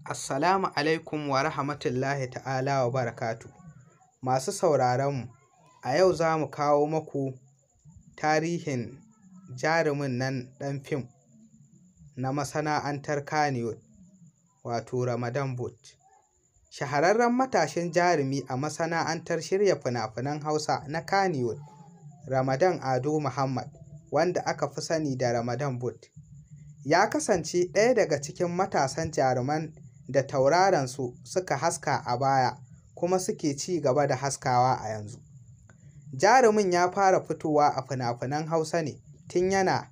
Assalamu alaikum wa rahmatullahi ta'ala wa barakatu. Masu sauraronmu, a yau za mu kawo maku tarihin jarumin nan ɗan fim na masana'antar Kannywood, wato Ramadan Boot. Shahararren matashin jarumi a masana'antar shirya fina-finan Hausa na Kannywood, Ramadan Ado Muhammad, wanda aka fi sani da Ramadan Boot, ya kasance ɗaya daga cikin matasan jaruman da tauraronsu suka haska a baya kuma suke ci gaba da haskawa a yanzu. Jarumin ya fara fitowa a fina-finan Hausa ne tun yana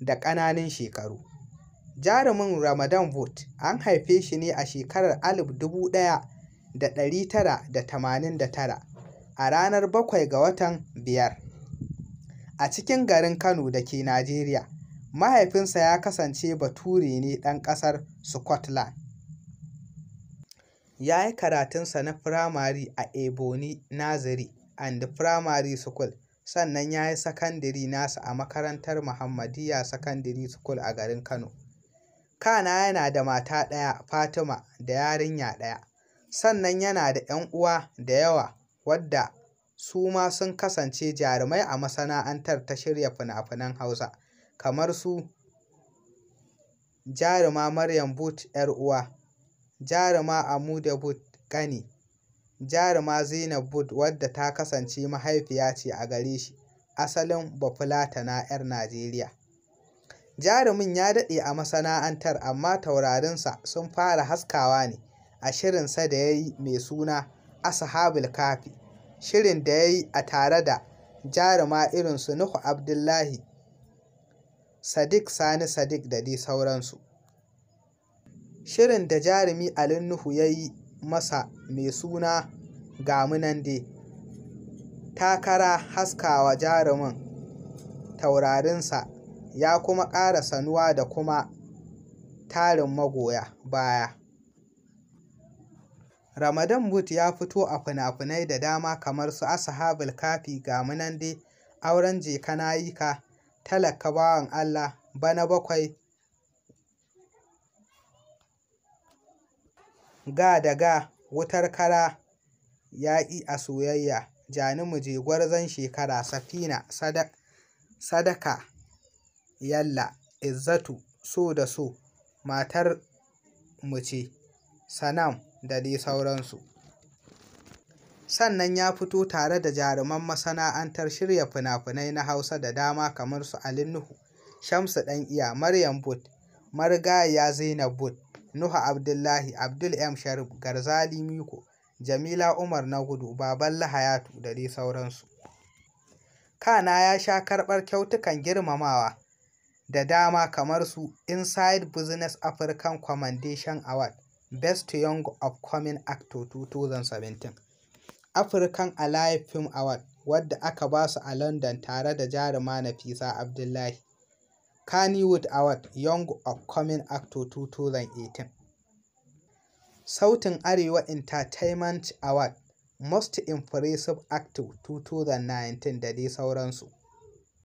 da ƙananan shekaru. Jarumin Ramadan Boot an haife shi ne a shekarar 1989 a ranar 7 ga watan 5 a cikin garin Kano da ke Najeriya. Mahaifinsa ya kasance Bature ne ɗan ƙasar Scotland. Ya yi karatunsa na firamare a Ebonyi Nursery and Primary School, sannan ya yi sakandire nasa a makarantar Muhammadiyya Secondary School a garin Kano. Kana yana da mata ɗaya, Fatima, da yarinya ɗaya. Sannan yana da 'yan uwa da yawa wadda su ma sun kasance jarumai a masana'antar ta shirya fina-finan Hausa, kamar su jaruma Maryam Boot 'yar uwa, jaruma Amude Boot ƙani, jaruma Zainab Boot wadda ta kasance mahaifiya ce a gare shi, asalin Bafulatana 'yar Najeriya. Jarumin ya daɗe a masana'antar, amma taurarinsa sun fara haskawa ne a shirinsa da ya yi mai suna Ashabul Kahfi, shirin da ya yi a tare da jaruma irin su Nuhu Abdullahi, Sadiq Sani Sadiq da dai sauransu. Shirin da jarumi Ali Nuhu ya yi masa mai suna Gamu Nan Dai takara haskawa jarumin taurarinsa ya kuma ƙara sanuwa da kuma tarin magoya baya. Ramadan Boot ya fito a fina-finai da dama kamar su Ashabul Kahfi, Gamu Nan Dai, Auren Jeka Na Yi Ka, Talaka Bawan Allah, Bana Bakwai, Ga da Ga, Wutar Kara, Yaƙi a Soyayya, Jani Mu Je, Gwarzon Shekara, Safina, Sadaka, Yalla, Izzatu, So da So, Matar Mu Ce, Sanam da dai sauransu. Sannan ya fito tare da jaruman masana'antar shirya fina-finai na Hausa da dama kamar su Ali Nuhu, Shamsu Dan Iya, Maryam Boot, Marigayiya Zainab Boot, Nuhu Abdullahi, Abdul M. Sharif, Garzali Miko, Jamila Umar Na Gudu, Baballa Hayatu da dai sauransu. Kana ya sha karɓar kyautukan girmamawa da dama kamar su Inside Business African Commendation Award, Best Young Upcoming Actor 2017, African Alive Film Award wadda aka ba su a London tare da jaruma Nafisa Abdullahi, Kannywood Award Young Upcoming Actor 2018, Sautin Arewa Entertainment Award Most Impressive Actor 2019 da dai sauransu.